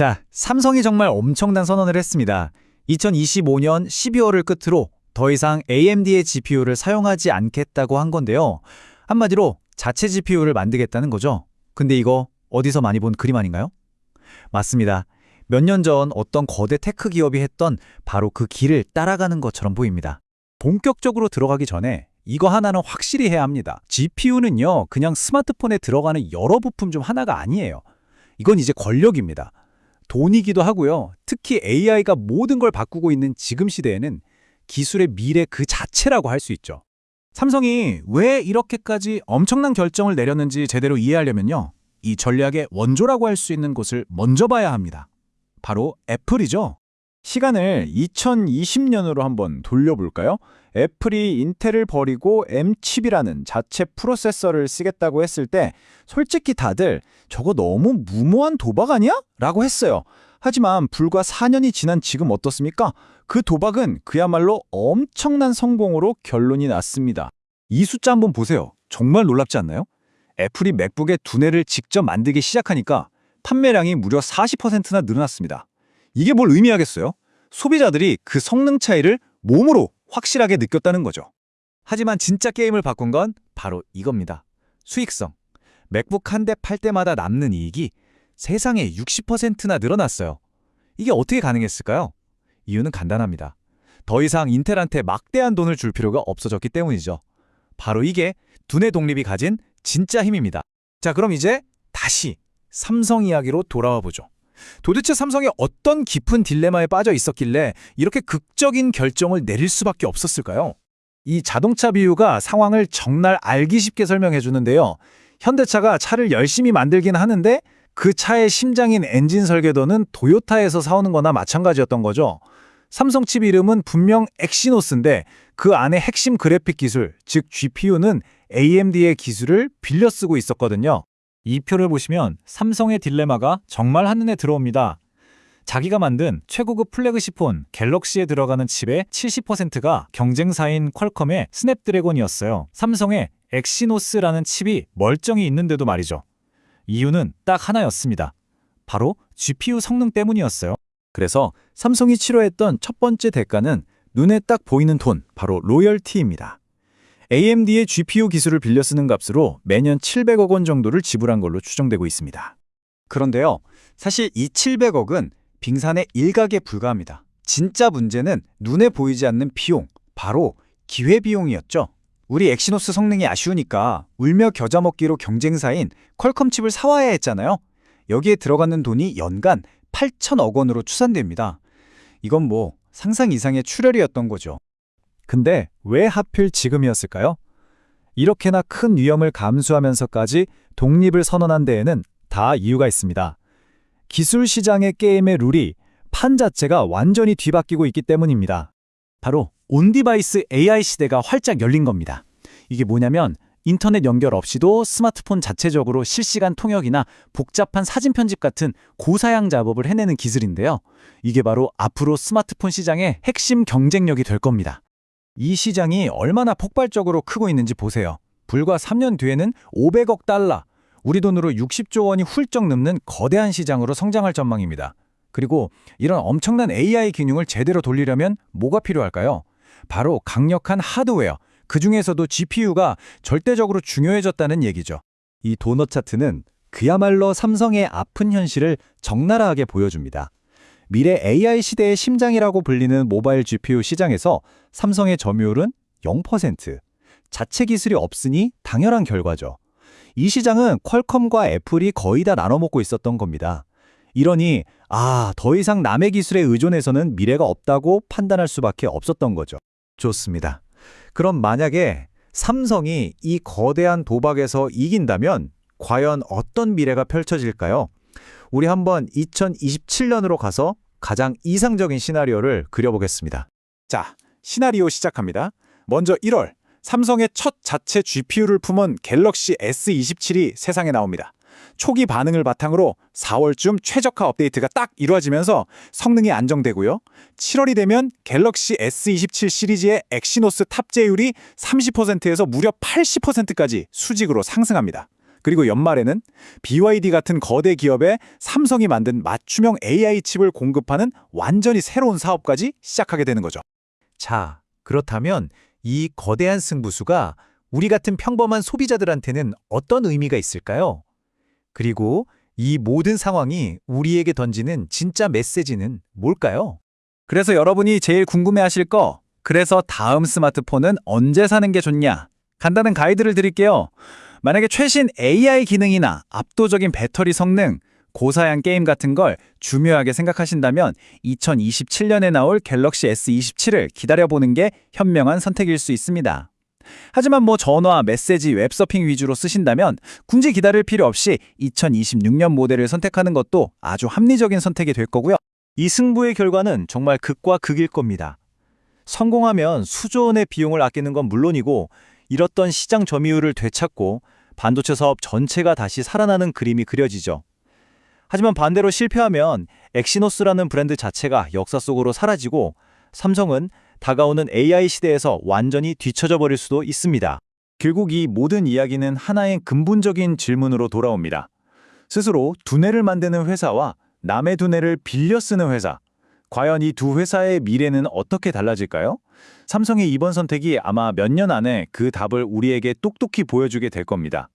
자, 삼성이 정말 엄청난 선언을 했습니다. 2025년 12월을 끝으로 더 이상 AMD의 GPU를 사용하지 않겠다고 한 건데요. 한마디로 자체 GPU를 만들겠다는 거죠. 근데 이거 어디서 많이 본 그림 아닌가요? 맞습니다. 몇 년 전 어떤 거대 테크 기업이 했던 바로 그 길을 따라가는 것처럼 보입니다. 본격적으로 들어가기 전에 이거 하나는 확실히 해야 합니다. GPU는요, 그냥 스마트폰에 들어가는 여러 부품 중 하나가 아니에요. 이건 이제 권력입니다. 돈이기도 하고요. 특히 AI가 모든 걸 바꾸고 있는 지금 시대에는 기술의 미래 그 자체라고 할 수 있죠. 삼성이 왜 이렇게까지 엄청난 결정을 내렸는지 제대로 이해하려면요. 이 전략의 원조라고 할 수 있는 곳을 먼저 봐야 합니다. 바로 애플이죠. 시간을 2020년으로 한번 돌려볼까요? 애플이 인텔을 버리고 M칩이라는 자체 프로세서를 쓰겠다고 했을 때 솔직히 다들 저거 너무 무모한 도박 아니야? 라고 했어요. 하지만 불과 4년이 지난 지금 어떻습니까? 그 도박은 그야말로 엄청난 성공으로 결론이 났습니다. 이 숫자 한번 보세요. 정말 놀랍지 않나요? 애플이 맥북의 두뇌를 직접 만들기 시작하니까 판매량이 무려 40%나 늘어났습니다. 이게 뭘 의미하겠어요? 소비자들이 그 성능 차이를 몸으로 확실하게 느꼈다는 거죠. 하지만 진짜 게임을 바꾼 건 바로 이겁니다. 수익성. 맥북 한 대 팔 때마다 남는 이익이 세상에 60%나 늘어났어요. 이게 어떻게 가능했을까요? 이유는 간단합니다. 더 이상 인텔한테 막대한 돈을 줄 필요가 없어졌기 때문이죠. 바로 이게 두뇌 독립이 가진 진짜 힘입니다. 자, 그럼 이제 다시 삼성 이야기로 돌아와 보죠. 도대체 삼성이 어떤 깊은 딜레마에 빠져 있었길래 이렇게 극적인 결정을 내릴 수밖에 없었을까요? 이 자동차 비유가 상황을 정말 알기 쉽게 설명해 주는데요. 현대차가 차를 열심히 만들긴 하는데 그 차의 심장인 엔진 설계도는 도요타에서 사오는 거나 마찬가지였던 거죠. 삼성 칩 이름은 분명 엑시노스인데 그 안에 핵심 그래픽 기술, 즉 GPU는 AMD의 기술을 빌려 쓰고 있었거든요. 이 표를 보시면 삼성의 딜레마가 정말 한눈에 들어옵니다. 자기가 만든 최고급 플래그십폰 갤럭시에 들어가는 칩의 70%가 경쟁사인 퀄컴의 스냅드래곤이었어요. 삼성의 엑시노스라는 칩이 멀쩡히 있는데도 말이죠. 이유는 딱 하나였습니다. 바로 GPU 성능 때문이었어요. 그래서 삼성이 치러했던 첫 번째 대가는 눈에 딱 보이는 돈, 바로 로열티입니다. AMD의 GPU 기술을 빌려 쓰는 값으로 매년 700억 원 정도를 지불한 걸로 추정되고 있습니다. 그런데요, 사실 이 700억은 빙산의 일각에 불과합니다. 진짜 문제는 눈에 보이지 않는 비용, 바로 기회비용이었죠. 우리 엑시노스 성능이 아쉬우니까 울며 겨자 먹기로 경쟁사인 퀄컴 칩을 사와야 했잖아요. 여기에 들어가는 돈이 연간 8천억 원으로 추산됩니다. 이건 뭐 상상 이상의 출혈이었던 거죠. 근데 왜 하필 지금이었을까요? 이렇게나 큰 위험을 감수하면서까지 독립을 선언한 데에는 다 이유가 있습니다. 기술 시장의 게임의 룰이 판 자체가 완전히 뒤바뀌고 있기 때문입니다. 바로 온디바이스 AI 시대가 활짝 열린 겁니다. 이게 뭐냐면 인터넷 연결 없이도 스마트폰 자체적으로 실시간 통역이나 복잡한 사진 편집 같은 고사양 작업을 해내는 기술인데요. 이게 바로 앞으로 스마트폰 시장의 핵심 경쟁력이 될 겁니다. 이 시장이 얼마나 폭발적으로 크고 있는지 보세요. 불과 3년 뒤에는 500억 달러, 우리 돈으로 60조 원이 훌쩍 넘는 거대한 시장으로 성장할 전망입니다. 그리고 이런 엄청난 AI 기능을 제대로 돌리려면 뭐가 필요할까요? 바로 강력한 하드웨어, 그중에서도 GPU가 절대적으로 중요해졌다는 얘기죠. 이 도넛 차트는 그야말로 삼성의 아픈 현실을 적나라하게 보여줍니다. 미래 AI 시대의 심장이라고 불리는 모바일 GPU 시장에서 삼성의 점유율은 0%. 자체 기술이 없으니 당연한 결과죠. 이 시장은 퀄컴과 애플이 거의 다 나눠먹고 있었던 겁니다. 이러니 더 이상 남의 기술에 의존해서는 미래가 없다고 판단할 수밖에 없었던 거죠. 좋습니다. 그럼 만약에 삼성이 이 거대한 도박에서 이긴다면 과연 어떤 미래가 펼쳐질까요? 우리 한번 2027년으로 가서 가장 이상적인 시나리오를 그려보겠습니다. 자, 시나리오 시작합니다. 먼저 1월, 삼성의 첫 자체 GPU를 품은 갤럭시 S27이 세상에 나옵니다. 초기 반응을 바탕으로 4월쯤 최적화 업데이트가 딱 이루어지면서 성능이 안정되고요. 7월이 되면 갤럭시 S27 시리즈의 엑시노스 탑재율이 30%에서 무려 80%까지 수직으로 상승합니다. 그리고 연말에는 BYD 같은 거대 기업에 삼성이 만든 맞춤형 AI 칩을 공급하는 완전히 새로운 사업까지 시작하게 되는 거죠. 자, 그렇다면 이 거대한 승부수가 우리 같은 평범한 소비자들한테는 어떤 의미가 있을까요? 그리고 이 모든 상황이 우리에게 던지는 진짜 메시지는 뭘까요? 그래서 여러분이 제일 궁금해하실 거, 그래서 다음 스마트폰은 언제 사는 게 좋냐? 간단한 가이드를 드릴게요. 만약에 최신 AI 기능이나 압도적인 배터리 성능, 고사양 게임 같은 걸 중요하게 생각하신다면 2027년에 나올 갤럭시 S27을 기다려보는 게 현명한 선택일 수 있습니다. 하지만 전화, 메시지, 웹서핑 위주로 쓰신다면 굳이 기다릴 필요 없이 2026년 모델을 선택하는 것도 아주 합리적인 선택이 될 거고요. 이 승부의 결과는 정말 극과 극일 겁니다. 성공하면 수조 원의 비용을 아끼는 건 물론이고 잃었던 시장 점유율을 되찾고 반도체 사업 전체가 다시 살아나는 그림이 그려지죠. 하지만 반대로 실패하면 엑시노스라는 브랜드 자체가 역사 속으로 사라지고 삼성은 다가오는 AI 시대에서 완전히 뒤처져 버릴 수도 있습니다. 결국 이 모든 이야기는 하나의 근본적인 질문으로 돌아옵니다. 스스로 두뇌를 만드는 회사와 남의 두뇌를 빌려 쓰는 회사. 과연 이 두 회사의 미래는 어떻게 달라질까요? 삼성의 이번 선택이 아마 몇 년 안에 그 답을 우리에게 똑똑히 보여주게 될 겁니다.